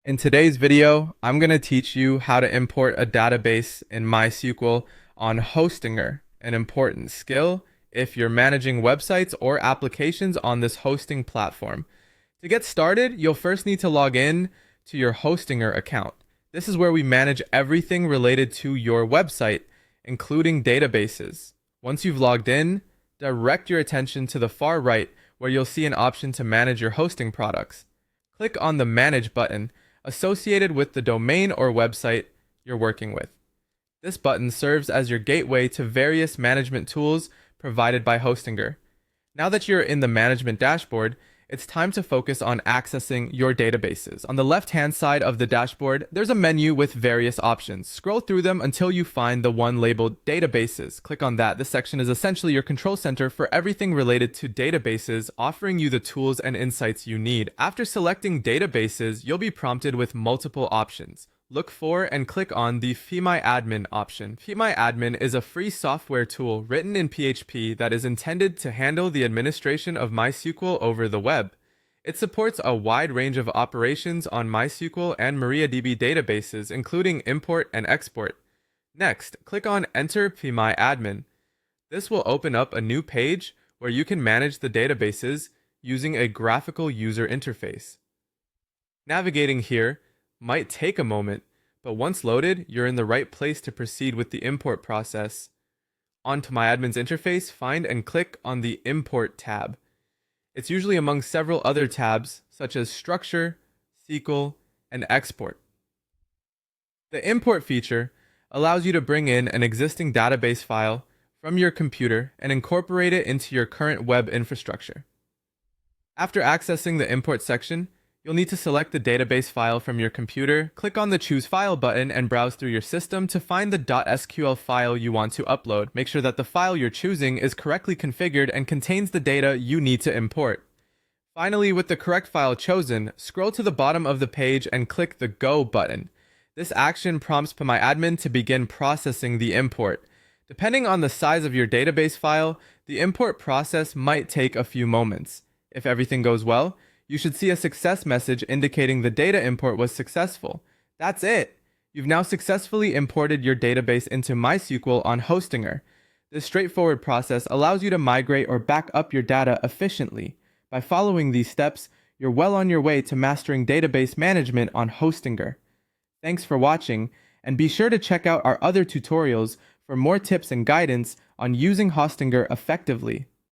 In today's video, I'm going to teach you how to import a database in MySQL on Hostinger, an important skill if you're managing websites or applications on this hosting platform. To get started, you'll first need to log in to your Hostinger account. This is where we manage everything related to your website, including databases. Once you've logged in, direct your attention to the far right where you'll see an option to manage your hosting products. Click on the Manage button associated with the domain or website you're working with. This button serves as your gateway to various management tools provided by Hostinger. Now that you're in the management dashboard, it's time to focus on accessing your databases. On the left-hand side of the dashboard, there's a menu with various options. Scroll through them until you find the one labeled Databases. Click on that. This section is essentially your control center for everything related to databases, offering you the tools and insights you need. After selecting Databases, you'll be prompted with multiple options. Look for and click on the phpMyAdmin option. phpMyAdmin is a free software tool written in PHP that is intended to handle the administration of MySQL over the web. It supports a wide range of operations on MySQL and MariaDB databases, including import and export. Next, click on Enter phpMyAdmin. This will open up a new page where you can manage the databases using a graphical user interface. Navigating here might take a moment, but once loaded, you're in the right place to proceed with the import process. Onto MyAdmin's interface, find and click on the Import tab. It's usually among several other tabs, such as Structure, SQL, and Export. The Import feature allows you to bring in an existing database file from your computer and incorporate it into your current web infrastructure. After accessing the Import section, you'll need to select the database file from your computer, click on the Choose File button, and browse through your system to find the .sql file you want to upload. Make sure that the file you're choosing is correctly configured and contains the data you need to import. Finally, with the correct file chosen, scroll to the bottom of the page and click the Go button. This action prompts phpMyAdmin to begin processing the import. Depending on the size of your database file, the import process might take a few moments. If everything goes well, you should see a success message indicating the data import was successful. That's it! You've now successfully imported your database into MySQL on Hostinger. This straightforward process allows you to migrate or back up your data efficiently. By following these steps, you're well on your way to mastering database management on Hostinger. Thanks for watching, and be sure to check out our other tutorials for more tips and guidance on using Hostinger effectively.